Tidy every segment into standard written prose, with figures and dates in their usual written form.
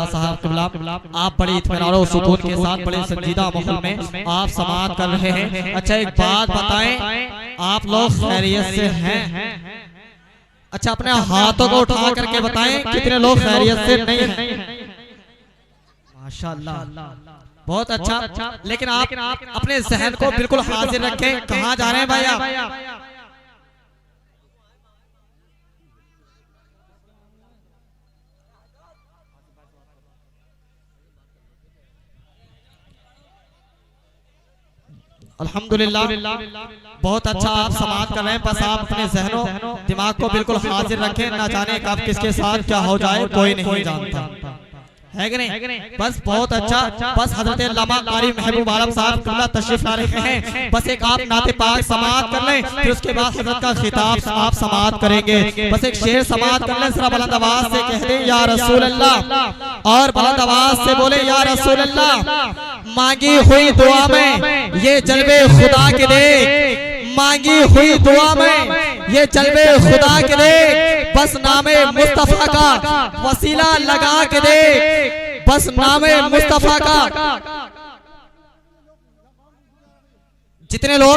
साहब आप बड़े इत्मीनान और सुकून के साथ बड़े संजीदा माहौल में आप समाअत कर रहे हैं। अच्छा एक बात बताएं, आप लोग खैरियत से हैं? अच्छा अपने हाथों को उठा करके बताएं कितने लोग खैरियत से नहीं हैं। माशाअल्लाह बहुत अच्छा। लेकिन आप अपने जहन को बिल्कुल हाजिर रखें। कहाँ जा रहे हैं भाई आप? अल्हम्दुलिल्लाह बहुत अच्छा आप समाअत कर रहे हैं। बस आप अपने जहनों दिमाग को बिल्कुल हाजिर रखें। ना जाने कब किसके साथ क्या हो जाए कोई नहीं जानता, है कि नहीं? बस बहुत अच्छा। बस हजरत अल्लामा कारी महबूब आलम साहब किबला तशरीफ ला रहे हैं। बस एक आप नाते पाक समाअत कर लें, फिर उसके बाद हजरत का खिताब आप समाअत करेंगे। बस एक शेर समाअत कर लें, जरा बुलंद आवाज से कह दें या रसूल अल्लाह, और बुलंद आवाज से बोले या रसूल अल्लाह। मांगी हुई दुआ में ये जलवे खुदा के दे, मांगी हुई दुआ में ये जलवे खुदा के दे, बस नामे मुस्तफा का वसीला लगा के दे, बस नामे मुस्तफा का। जितने लोग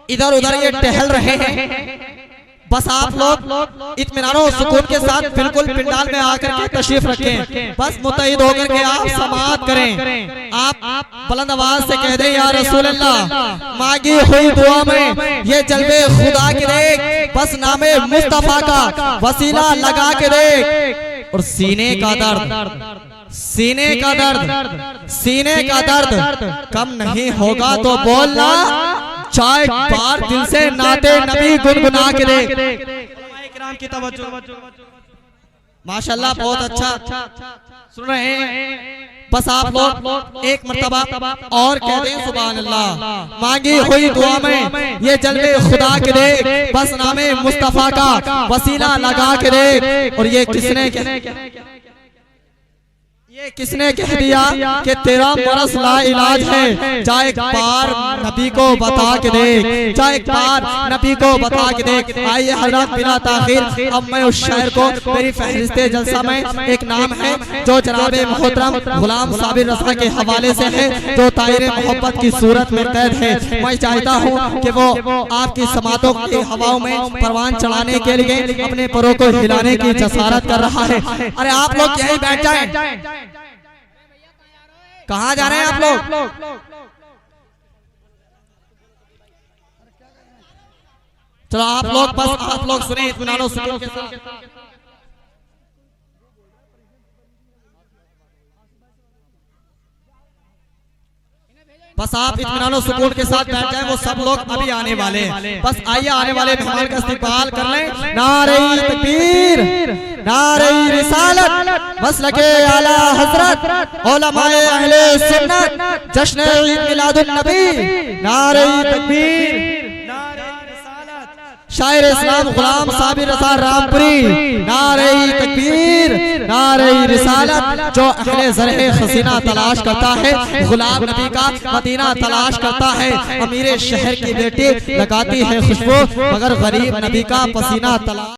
इधर उधर ये टहल रहे हैं, बस आप लोग इत्मीनान और सुकून के साथ बिल्कुल पिंडाल में आकर के तशरीफ रखें। बस मुत्तहिद होकर के आप समाअत करें। आप बुलंद आवाज से कह दें या रसूल अल्लाह, मांगी हुई दुआ में ये जलवे खुदा के दे, बस नामे मुस्तफा का वसीला लगा के दे। और सीने का दर्द, सीने का दर्द, सीने का दर्द कम नहीं होगा तो बोलना, चाहे बार दिल से नाते नबी गुनगुना के दे। की तवज्जो माशाल्लाह बहुत अच्छा सुन रहे हैं। बस आप लोग एक मर्तबा और कह दें सुभान अल्लाह। मांगी हुई दुआ में ये जलवे खुदा के दे, बस नामे मुस्तफा का वसीला लगा के दे। और ये किसने कह दिया कि तेरा मरस ला इलाज है, चाहे एक बार नबी को बता के दे, चाहे एक बार नबी को बता के दे। आइए हज़रत बिना ताखीर अब मैं उस शायर को, मेरी फहरिस्ते जलसा में एक नाम है जो जनाबे मोहतरम गुलाम साबिर रज़ा के हवाले से है, जो तायरे मोहब्बत की सूरत में कैद है। मैं चाहता हूँ कि वो आपकी समातों की हवाओं में परवान चढ़ाने के लिए अपने परों को हिलाने की जसारत कर रहा है। अरे आप लोग यही बैठ जाए। कहाँ जा रहे हैं आप लोग? चलो आप लोग, बस आप लोग सुने इत्मीनान और सुकून के साथ। बस आप इत्मीनान और सुकून के साथ बैठ जाएं। वो सब लोग अभी आने वाले हैं। बस आइए आने वाले मेहमान का इस्तकबाल कर लें। नारे तकबीर, नारे रिसालत, मसलके आला हजरत, उलमाए अहले सुन्नत, जश्न ईद मिलादुन नबी। नारे तकबीर, नारे रिसालत, शायर इस्लाम गुलाम साबिर रज़ा रामपुरी। नारे तकबीर, नारे रिसालत। जो अहले ज़रए हसीना तलाश करता है, गुलाम नबी का मदीना तलाश करता है, अमीरे शहर की बेटी लगाती है खुशबू, मगर गरीब नबी का पसीना तलाश